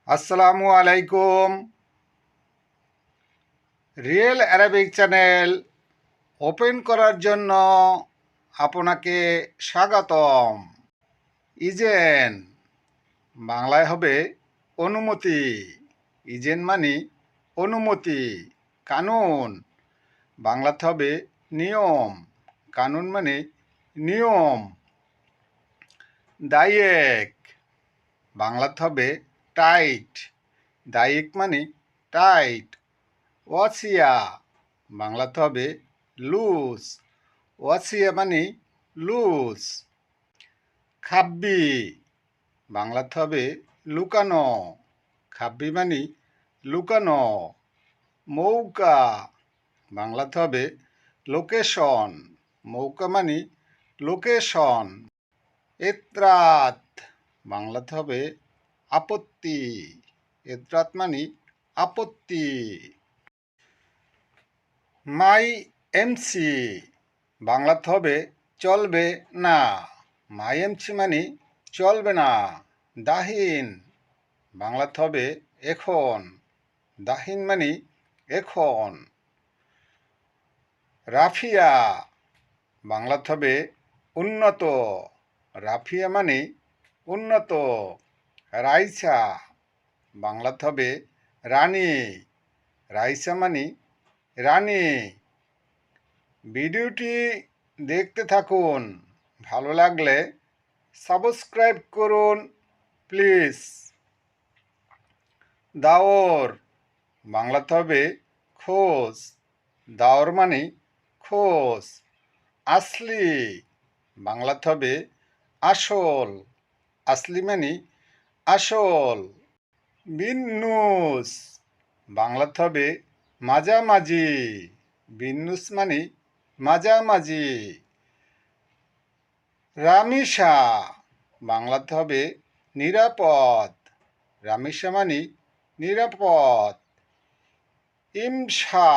আসসালামু আলাইকুম। Real Arabic channel open করার জন্য আপনাকে স্বাগতম। ইজেন বাংলায় হবে অনুমতি। ইজেন মানে অনুমতি। কানুন বাংলাতে হবে নিয়ম। কানুন মানে নিয়ম। দায়েক বাংলাতে হবে টাইট। দায়েক মানে টাইট। ওয়াসিয়া বাংলাতে হবে লুজ। ওয়াসিয়া মানে লুজ। খাব্বি বাংলাতে হবে লুকানো। খাব্বি মানে লুকানো। মৌকা বাংলাতে হবে লোকেশন। মৌকা মানে লোকেশন। এত্রাত বাংলাতে হবে আপত্তি। এত্রাত মানে আপত্তি। মাই এমসি বাংলাতে হবে চলবে না। মাই এমসি মানে চলবে না। দাহিন বাংলাতে হবে এখন। দাহিন মানে এখন। রাফিয়া বাংলাতে হবে উন্নত। রাফিয়া মানে উন্নত। রাইসা বাংলাতে হবে রানী। রাইসা মানে রানী। ভিডিওটি দেখতে থাকুন। ভালো লাগলে সাবস্ক্রাইব করুন প্লিজ। দাওর বাংলাতে হবে খোঁজ। দাওর মানে খোঁজ। আসলি বাংলাতে হবে আসল। আসলি মানে আসল। বিন্নুস বাংলাতে হবে মাঝামাঝি। বিন্নুস মানে মাঝামাঝি। রামিসা বাংলাতে হবে নিরাপদ। রামিসা মানে নিরাপদ। ইমসা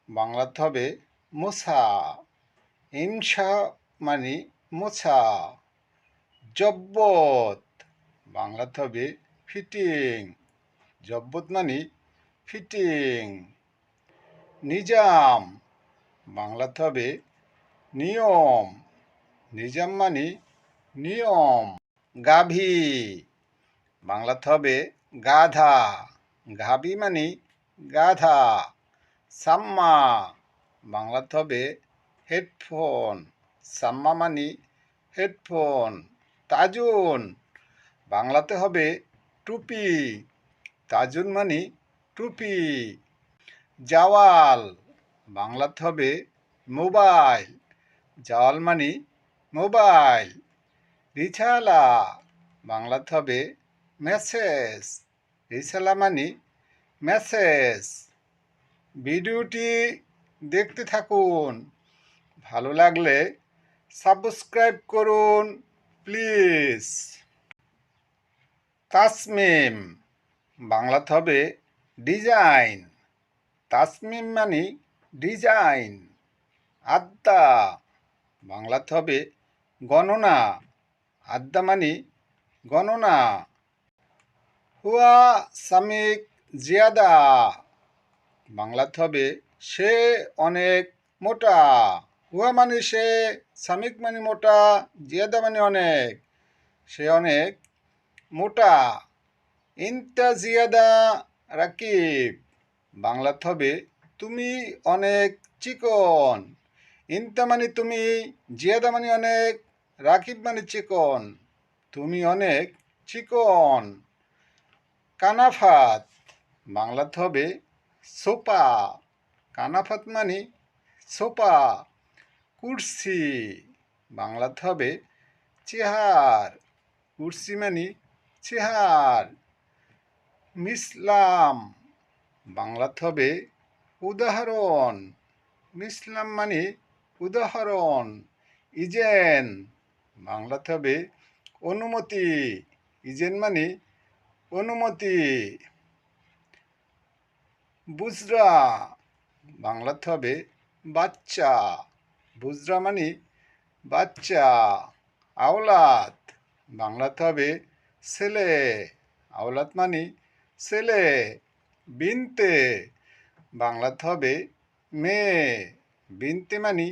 বাংলাতে হবে মোছা। ইমসা মানে মোছা। জব্বত বাংলাতে হবে ফিটিং। জব্বত মানে ফিটিং। নিজাম বাংলাতে হবে নিয়ম। নিজাম মানে নিয়ম। গাভী বাংলাতে হবে গাধা। গাভী মানে গাধা। সাম্মা বাংলাতে হবে হেডফোন। সাম্মা মানে হেডফোন। তাজুন বাংলাতে হবে টুপি। তাজুন মানে টুপি। জাওয়াল বাংলাতে হবে মোবাইল। জাওয়াল মানে মোবাইল। রিছালা বাংলাতে হবে মেসেজ। রিছালা মানে মেসেজ। ভিডিওটি দেখতে থাকুন। ভালো লাগলে সাবস্ক্রাইব করুন প্লিজ। তাসমিম বাংলাতে হবে ডিজাইন। তাসমিম মানে ডিজাইন। আদ্দা বাংলাতে হবে গণনা। আদ্দা মানে গণনা। হুয়া সামিক জিয়াদা বাংলাতে হবে সে অনেক মোটা। হুয়া মানে সে, সামিক মানে মোটা, জিয়াদা মানে অনেক। সে অনেক মোটা। ইনতা জিয়াদা রাকিব বাংলাতে হবে তুমি অনেক চিকন। ইনতা মানে তুমি, জিয়াদা মানে অনেক, রাকিব মানে চিকন। তুমি অনেক চিকন। কানাফাত বাংলাতে হবে সোপা। কানাফাত মানে সোপা। কুরসি বাংলাতে হবে চেহার। কুরসি মানে চেহার। মিসলাম বাংলাতে হবে উদাহরণ। মিসলাম মানে উদাহরণ। ইজেন বাংলাতে হবে অনুমতি। ইজেন মানে অনুমতি। বুজরা বাংলাতে হবে বাচ্চা। বুজরা মানে বাচ্চা। আওলাদ বাংলাতে হবে ছেলে। আওলাদ মানে ছেলে। বিনতে বাংলাতে হবে মেয়ে। বিনতে মানে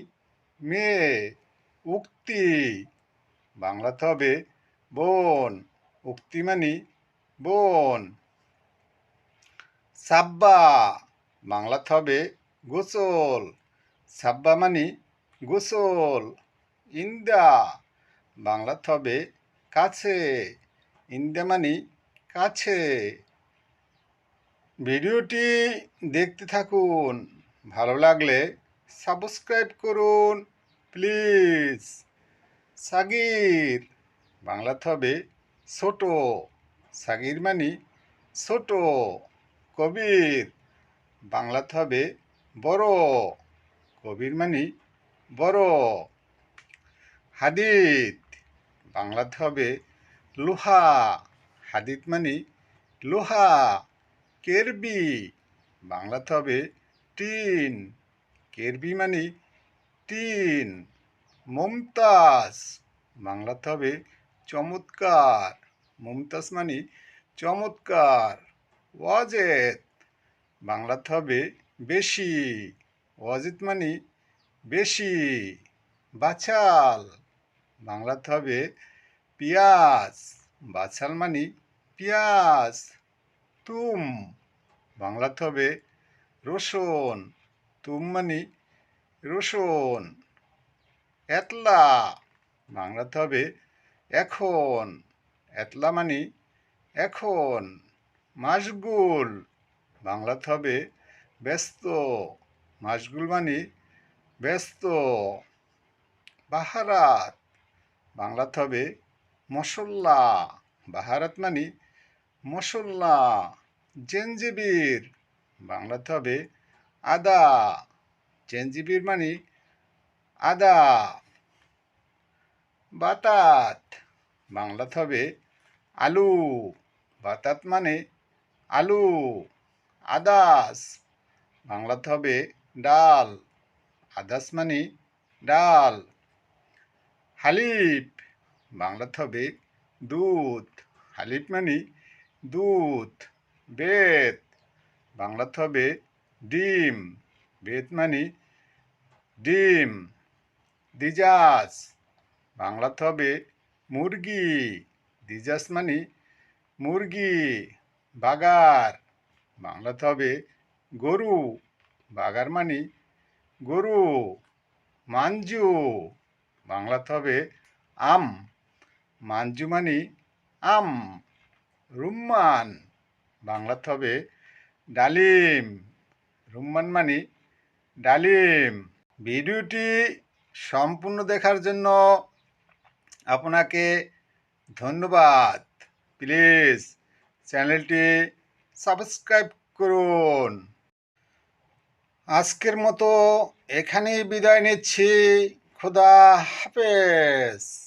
মেয়ে। উক্তি বাংলাতে হবে বোন। উক্তি মানে বোন। সাব্বা বাংলাতে হবে গোসল। সাব্বা মানে গোসল। ইন্দা বাংলাতে হবে কাছে। ইন্দা মানে কাছে। ভিডিওটি দেখতে থাকুন, ভালো লাগলে সাবস্ক্রাইব করুন প্লিজ। সাগির বাংলাতে হবে ছোট। সাগির মানে ছোট। কবির বাংলাতে হবে বড়। কবির মানে বড়। হাদিদ বাংলাতে হবে লোহা। হাদিদ মানে লোহা। কেরবি বাংলাতে হবে টিন। কেরবি মানে টিন। মমতাজ বাংলাতে হবে চমৎকার। মমতাজ মানে চমৎকার। ওয়াজেদ বাংলাতে হবে বেশি। ওয়াজেদ মানে বেশি। বাচাল বাংলাতে হবে পেঁয়াজ। বাচাল মানে পেঁয়াজ। তুম বাংলাতে হবে রসুন। তুম মানে রসুন। এতলা বাংলাতে হবে এখন। এতলা মানে এখন। মাশগুল বাংলাতে হবে ব্যস্ত। মাশগুল মানে ব্যস্ত। বাহারাত বাংলাতে হবে মশলা। বাহারাত মানে মশলা। জেঞ্জিবির বাংলাতে হবে আদা। জেঞ্জিবির মানে আদা। বাতাত বাংলাতে হবে আলু। বাতাত মানে আলু। আদাস বাংলাতে হবে ডাল। আদাস মানে ডাল। হালিব বাংলাতে হবে দুধ। হালিব মানে দুধ। বেত বাংলাতে হবে ডিম। বেত মানে ডিম। দিজাস বাংলাতে হবে মুরগি। দিজাস মানে মুরগি। বাগার বাংলাতে হবে গরু। বাগার মানে গরু। মাঞ্জু বাংলাতে হবে আম। মাঞ্জু মানে আম। রুম্মান বাংলাতে হবে ডালিম। রুম্মান মানে ডালিম। ভিডিওটি সম্পূর্ণ দেখার জন্য আপনাকে ধন্যবাদ। প্লিজ চ্যানেলটি সাবস্ক্রাইব করুন। আজকের মতো এখানেই বিদায় নিচ্ছি। খোদা হাফেজ।